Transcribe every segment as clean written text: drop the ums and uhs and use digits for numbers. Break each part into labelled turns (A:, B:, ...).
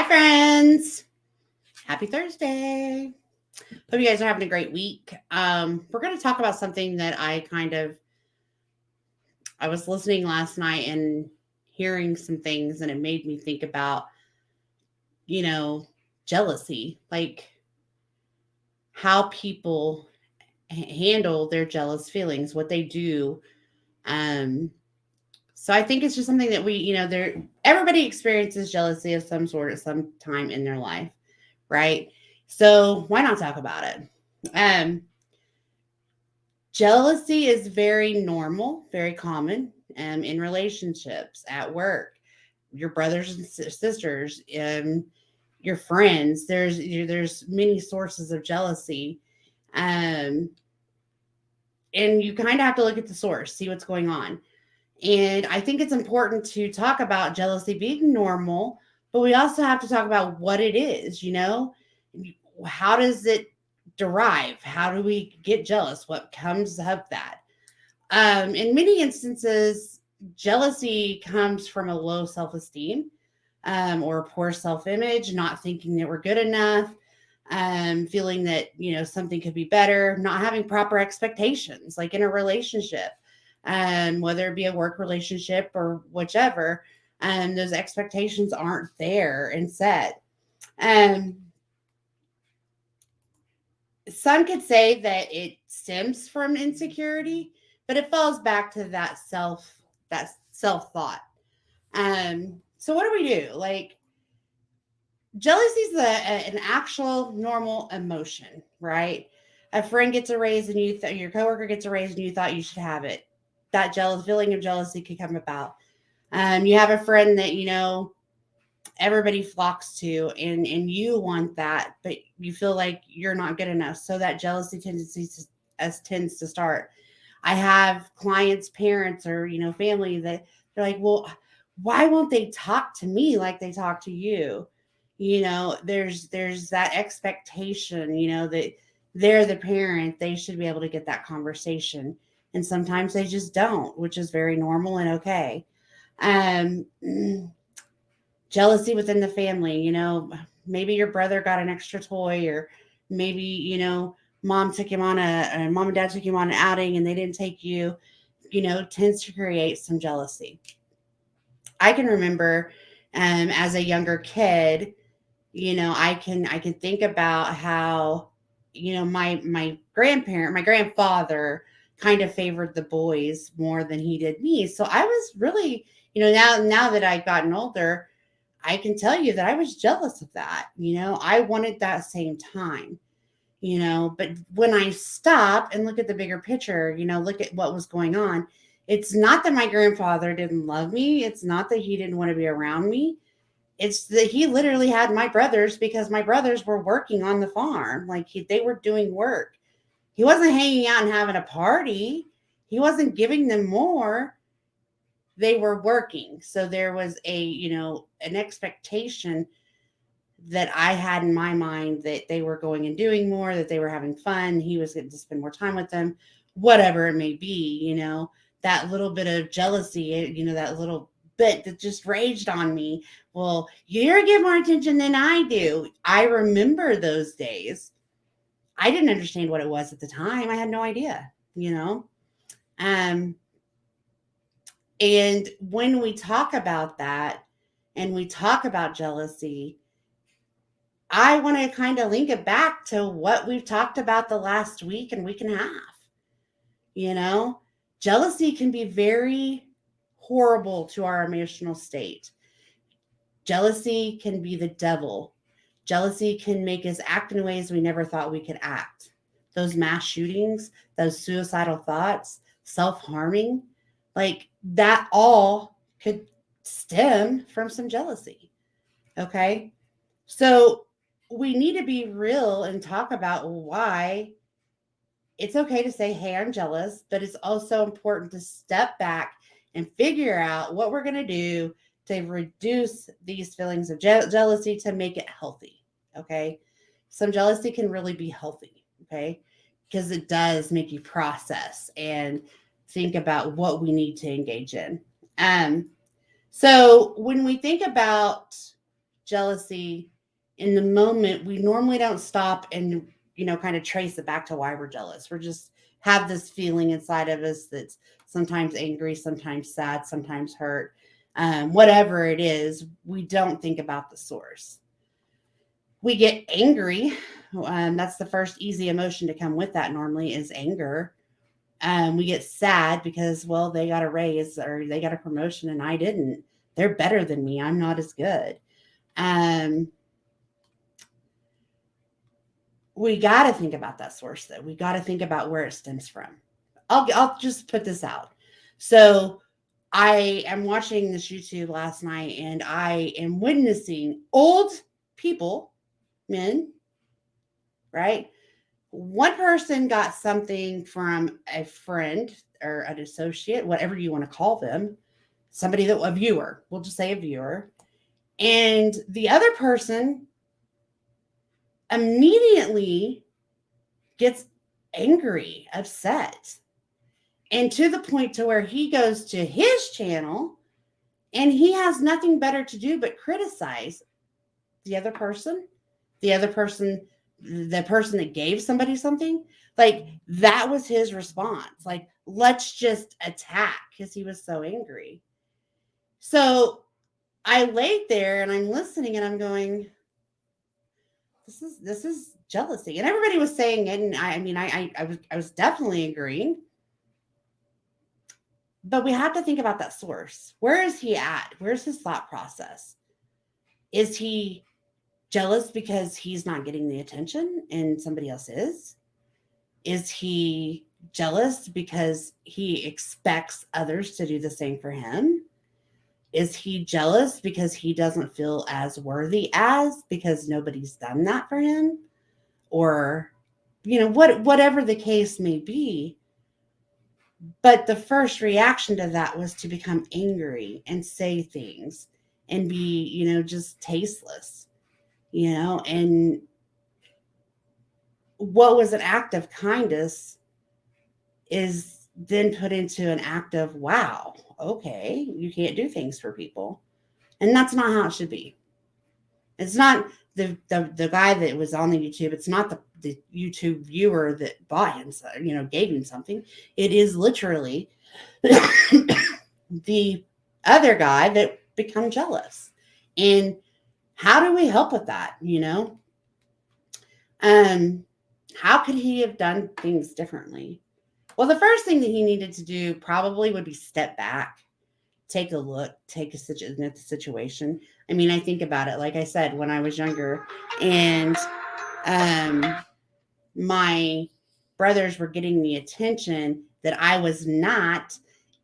A: friends. Happy Thursday. Hope you guys are having a great week. We're going to talk about something that I was listening last night and hearing some things, and it made me think about, you know, jealousy, like how people handle their jealous feelings, what they do. Um, so I think it's just something that everybody experiences jealousy of some sort at some time in their life, right? So why not talk about it? Um, Jealousy is very normal, very common in relationships, at work, your brothers and sisters, your friends. There's many sources of jealousy, um, and you kind of have to look at the source, see what's going on. And I think it's important to talk about jealousy being normal, but we also have to talk about what it is, how does it derive? How do we get jealous? What comes of that? In many instances, jealousy comes from a low self esteem, or a poor self image, not thinking that we're good enough, feeling that, something could be better, not having proper expectations, like in a relationship, whether it be a work relationship or whichever, those expectations aren't there and set. Um, some could say that it stems from insecurity, but it falls back to that self thought. So what do we do? Like, jealousy is an actual normal emotion, right? A friend gets a raise and your coworker gets a raise and you thought you should have it. That jealous feeling of jealousy could come about. You have a friend that everybody flocks to, and you want that, but you feel like you're not good enough. So that jealousy tends to start. I have clients, parents, or family that they're like, well, why won't they talk to me like they talk to you? There's that expectation, that they're the parent, they should be able to get that conversation. And sometimes they just don't, which is very normal and okay. Um, Jealousy within the family, maybe your brother got an extra toy, or maybe, mom and dad took him on an outing and they didn't take you, tends to create some jealousy. I can remember, as a younger kid, I can think about how, my grandfather kind of favored the boys more than he did me. So I was really, now that I've gotten older, I can tell you that I was jealous of that. I wanted that same time, but when I stop and look at the bigger picture, look at what was going on, it's not that my grandfather didn't love me. It's not that he didn't want to be around me. It's that he literally had my brothers because my brothers were working on the farm. Like, they were doing work. He wasn't hanging out and having a party. He wasn't giving them more. They were working. So there was an expectation that I had in my mind that they were going and doing more, that they were having fun. He was getting to spend more time with them, whatever it may be, that little bit of jealousy, that little bit that just raged on me. Well, you get more attention than I do. I remember those days. I didn't understand what it was at the time. I had no idea, Um, and when we talk about that and we talk about jealousy, I want to kind of link it back to what we've talked about the last week and week and a half. You know, Jealousy can be very horrible to our emotional state. Jealousy can be the devil. Jealousy can make us act in ways we never thought we could act. Those mass shootings, those suicidal thoughts, self harming, like that all could stem from some jealousy. Okay. So we need to be real and talk about why it's okay to say, hey, I'm jealous, but it's also important to step back and figure out what we're going to do to reduce these feelings of jealousy to make it healthy. Okay. Some jealousy can really be healthy. Okay. Because it does make you process and think about what we need to engage in. Um, so when we think about jealousy in the moment, we normally don't stop and, kind of trace it back to why we're jealous. We're just have this feeling inside of us that's sometimes angry, sometimes sad, sometimes hurt. Whatever it is, we don't think about the source. We get angry. That's the first easy emotion to come with that normally is anger. We get sad because, well, they got a raise or they got a promotion and I didn't. They're better than me. I'm not as good. Um, we got to think about that source, though. We got to think about where it stems from. I'll just put this out. So I am watching this YouTube last night and I am witnessing old people, men, right? One person got something from a friend or an associate, whatever you want to call them, somebody that a viewer, we'll just say a viewer. And the other person immediately gets angry, upset, and to the point to where he goes to his channel and he has nothing better to do but criticize the other person, the other person, the person that gave somebody something. Like that was his response. Like, let's just attack because he was so angry. So I laid there and I'm listening and I'm going, this is jealousy. And everybody was saying it, and I was definitely agreeing. But we have to think about that source. Where is he at? Where's his thought process? Is he jealous because he's not getting the attention and somebody else is? Is he jealous because he expects others to do the same for him? Is he jealous because he doesn't feel as worthy as because nobody's done that for him? Or, whatever the case may be. But the first reaction to that was to become angry and say things and be, just tasteless, and what was an act of kindness is then put into an act of, wow, okay, you can't do things for people. And that's not how it should be. It's not the guy that was on the YouTube. It's not the YouTube viewer that bought him, gave him something. It is literally the other guy that become jealous. And how do we help with that? How could he have done things differently? Well, the first thing that he needed to do probably would be step back, take a look, take at the situation. I mean, I think about it, like I said, when I was younger and my brothers were getting the attention that I was not,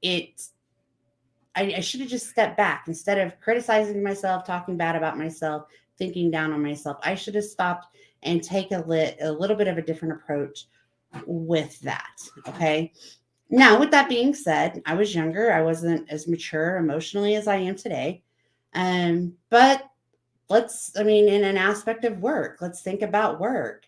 A: I should have just stepped back instead of criticizing myself, talking bad about myself, thinking down on myself. I should have stopped and take a little bit of a different approach with that. Okay. Now, with that being said, I was younger. I wasn't as mature emotionally as I am today. But in an aspect of work, let's think about work.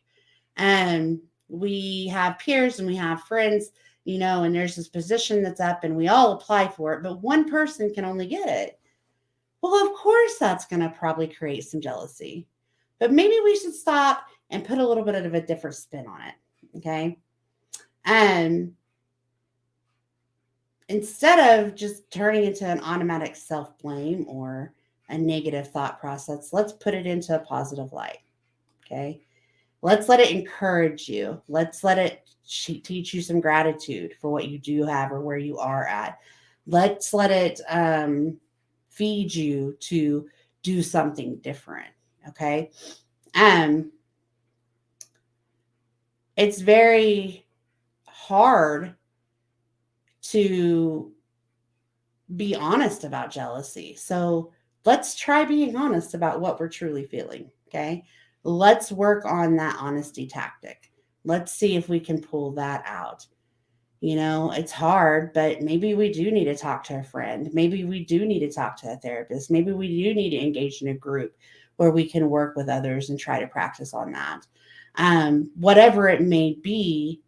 A: We have peers and we have friends, and there's this position that's up and we all apply for it, but one person can only get it. Well, of course, that's going to probably create some jealousy, but maybe we should stop and put a little bit of a different spin on it. Okay. Instead of just turning into an automatic self-blame or a negative thought process, let's put it into a positive light. Okay. Let's let it encourage you. Let's let it teach you some gratitude for what you do have or where you are at. Let's let it feed you to do something different. Okay. It's very hard to be honest about jealousy. So let's try being honest about what we're truly feeling. Okay. Let's work on that honesty tactic. Let's see if we can pull that out. It's hard, but maybe we do need to talk to a friend. Maybe we do need to talk to a therapist. Maybe we do need to engage in a group where we can work with others and try to practice on that. Whatever it may be,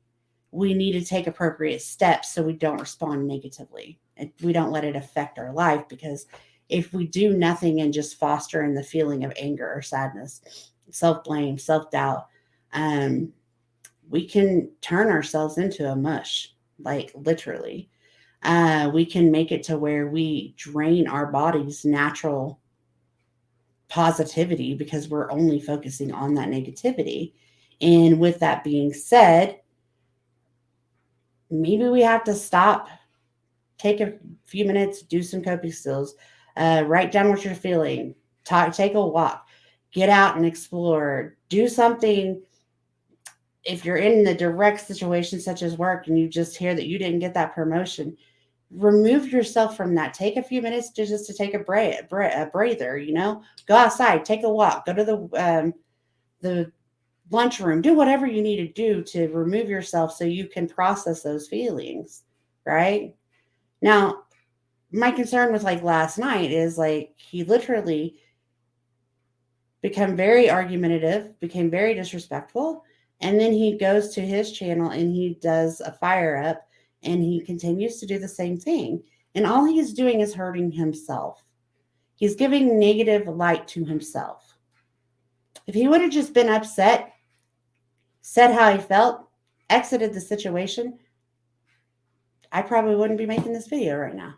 A: we need to take appropriate steps so we don't respond negatively. We don't let it affect our life because if we do nothing and just foster in the feeling of anger or sadness, self blame, self doubt, um, we can turn ourselves into a mush, like literally. We can make it to where we drain our body's natural positivity because we're only focusing on that negativity. And with that being said, maybe we have to stop, take a few minutes, do some coping skills, write down what you're feeling, take a walk, get out and explore, do something. If you're in the direct situation such as work and you just hear that you didn't get that promotion, remove yourself from that. Take a few minutes to take a breather. Go outside, take a walk, go to the lunchroom, do whatever you need to do to remove yourself so you can process those feelings, right? Now, my concern with like last night is like he literally became very argumentative, became very disrespectful, and then he goes to his channel and he does a fire up and he continues to do the same thing. And all he's doing is hurting himself. He's giving negative light to himself. If he would have just been upset, said how he felt, exited the situation, I probably wouldn't be making this video right now.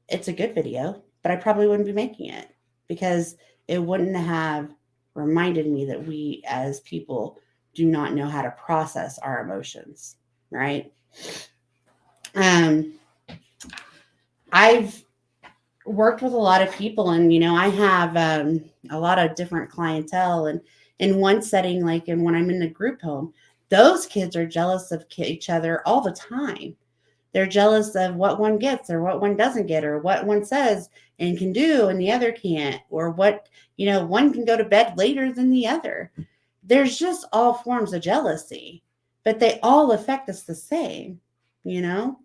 A: It's a good video, but I probably wouldn't be making it because it wouldn't have reminded me that we as people do not know how to process our emotions, right? Um, I've worked with a lot of people, and I have a lot of different clientele, and in one setting, like in when I'm in the group home, those kids are jealous of each other all the time. They're jealous of what one gets or what one doesn't get or what one says and can do and the other can't, or one can go to bed later than the other. There's just all forms of jealousy, but they all affect us the same, you know?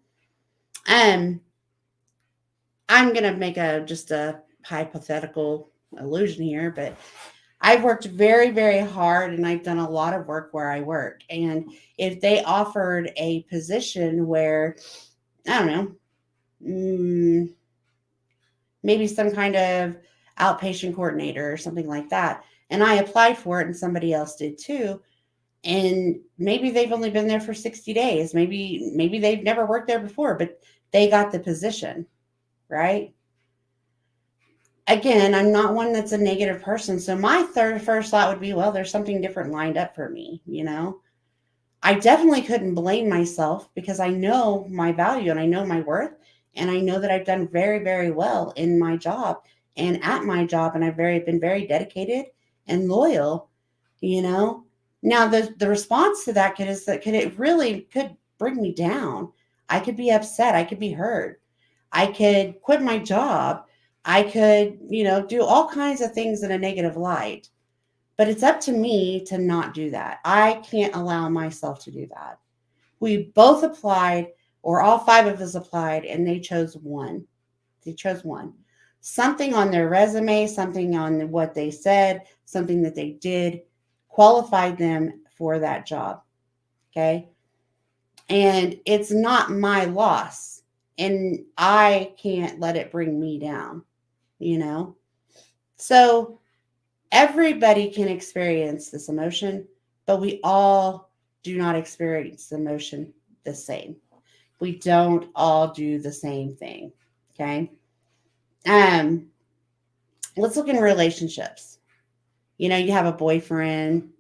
A: Um, I'm going to make just a hypothetical illusion here, but I've worked very, very hard and I've done a lot of work where I work. And if they offered a position where, I don't know, maybe some kind of outpatient coordinator or something like that. And I applied for it and somebody else did too. And maybe they've only been there for 60 days. Maybe they've never worked there before, but they got the position, right? Again, I'm not one that's a negative person. So my first thought would be, well, there's something different lined up for me. I definitely couldn't blame myself because I know my value and I know my worth and I know that I've done very, very well in my job and at my job, and I've been very dedicated and loyal, you know. Now the response to that could bring me down. I could be upset, I could be hurt. I could quit my job. I could, do all kinds of things in a negative light. But it's up to me to not do that. I can't allow myself to do that. We both applied, or all five of us applied, and they chose one. They chose one. Something on their resume, something on what they said, something that they did qualified them for that job. Okay. And it's not my loss. And I can't let it bring me down, you know? So everybody can experience this emotion, but we all do not experience the emotion the same. We don't all do the same thing. Okay. Um, let's look in relationships. You have a boyfriend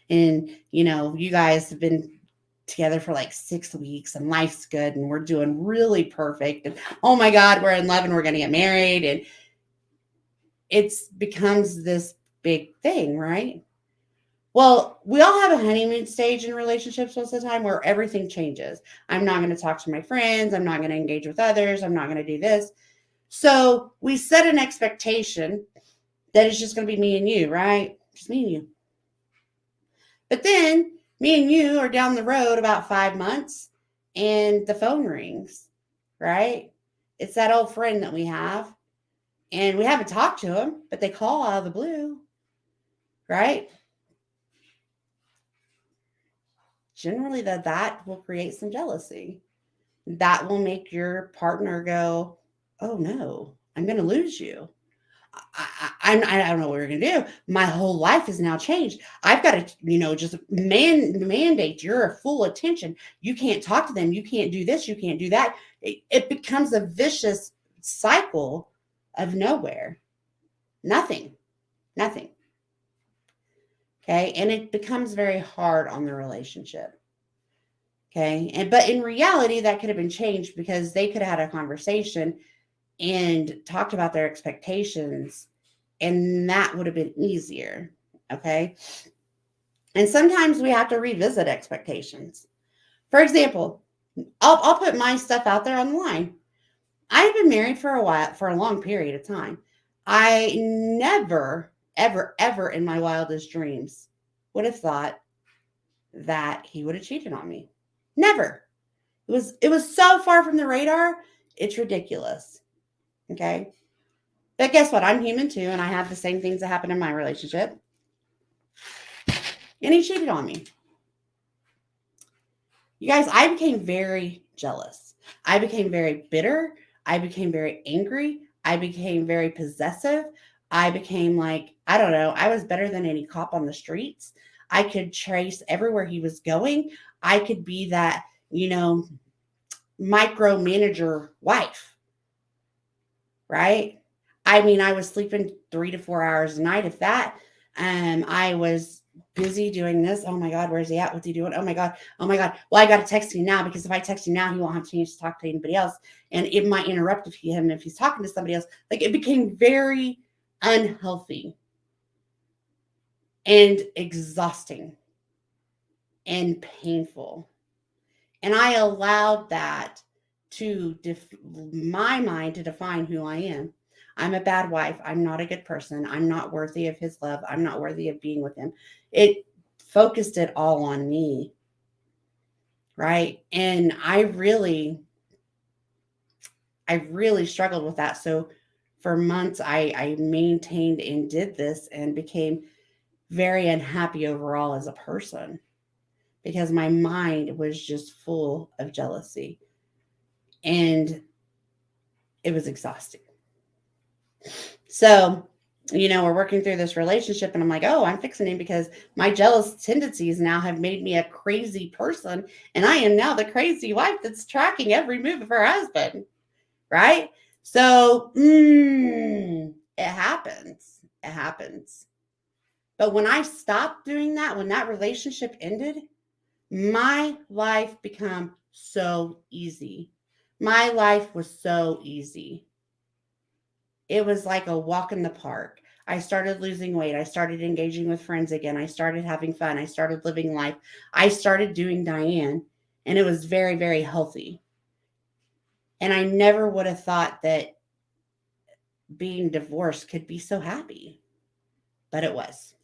A: and you guys have been together for like 6 weeks and life's good and we're doing really perfect. And oh my God, we're in love and we're gonna get married. And it becomes this big thing, right? Well, we all have a honeymoon stage in relationships most of the time where everything changes. I'm not going to talk to my friends. I'm not going to engage with others. I'm not going to do this. So we set an expectation that it's just going to be me and you, right? Just me and you. But then me and you are down the road about 5 months and the phone rings, right? It's that old friend that we have. And we haven't talked to them, but they call out of the blue, right? Generally, that will create some jealousy. That will make your partner go, oh no, I'm going to lose you. I don't know what we're going to do. My whole life has now changed. I've got to, just mandate your full attention. You can't talk to them. You can't do this. You can't do that. It becomes a vicious cycle of nowhere. Nothing, nothing. Okay. And it becomes very hard on the relationship. Okay. But in reality, that could have been changed because they could have had a conversation and talked about their expectations, and that would have been easier. Okay. And sometimes we have to revisit expectations. For example, I'll put my stuff out there on the line. I've been married for a while, for a long period of time. I never, ever, ever in my wildest dreams would have thought that he would have cheated on me. Never. It was so far from the radar. It's ridiculous. Okay. But guess what? I'm human too, and I have the same things that happen in my relationship. And he cheated on me. You guys, I became very jealous. I became very bitter. I became very angry. I became very possessive. I became like, I don't know, I was better than any cop on the streets. I could trace everywhere he was going. I could be that, micromanager wife, right? I mean, I was sleeping 3 to 4 hours a night. If that, I was busy doing this. Oh my God, where's he at? What's he doing? Oh my God. Oh my God. Well, I got to text him now because if I text him now, he won't have a chance to talk to anybody else. And it might interrupt him if he's talking to somebody else. Like it became very unhealthy and exhausting and painful. And I allowed that to my mind to define who I am. I'm a bad wife. I'm not a good person. I'm not worthy of his love. I'm not worthy of being with him. It focused it all on me. Right. And I really struggled with that. So for months, I maintained and did this and became very unhappy overall as a person because my mind was just full of jealousy and it was exhausting. So, we're working through this relationship, and I'm like, oh, I'm fixing him because my jealous tendencies now have made me a crazy person. And I am now the crazy wife that's tracking every move of her husband. Right. So, it happens. It happens. But when I stopped doing that, when that relationship ended, my life became so easy. My life was so easy. It was like a walk in the park. I started losing weight. I started engaging with friends again. I started having fun. I started living life. I started doing Diane, and it was very, very healthy. And I never would have thought that being divorced could be so happy, but it was.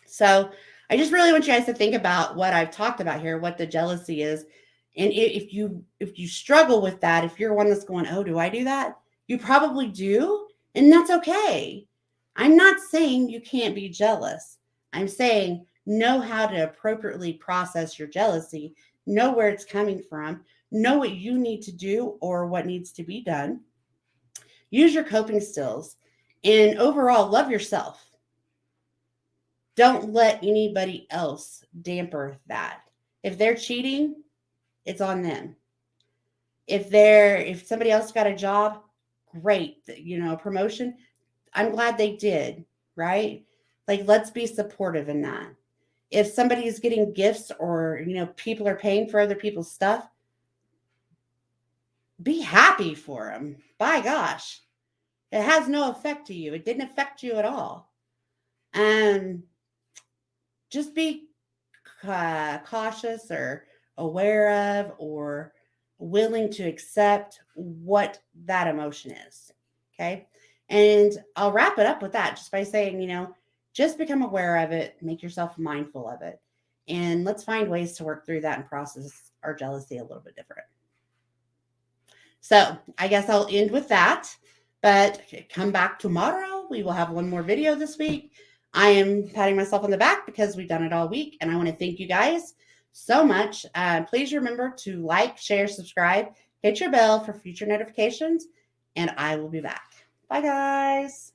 A: So I just really want you guys to think about what I've talked about here, what the jealousy is. And if you struggle with that, if you're one that's going, oh, do I do that? You probably do, and that's okay. I'm not saying you can't be jealous. I'm saying know how to appropriately process your jealousy, know where it's coming from, know what you need to do or what needs to be done. Use your coping skills, and overall love yourself. Don't let anybody else damper that. If they're cheating, it's on them. If somebody else got a job, great, promotion, I'm glad they did, right? Like let's be supportive in that. If somebody is getting gifts or people are paying for other people's stuff, be happy for them. By gosh, it has no effect to you. It didn't affect you at all. And just be cautious or aware of or willing to accept what that emotion is. Okay. And I'll wrap it up with that just by saying, just become aware of it, make yourself mindful of it. And let's find ways to work through that and process our jealousy a little bit different. So I guess I'll end with that, but come back tomorrow. We will have one more video this week. I am patting myself on the back because we've done it all week, and I want to thank you guys so much. Please remember to like, share, subscribe, hit your bell for future notifications, and I will be back. Bye, guys.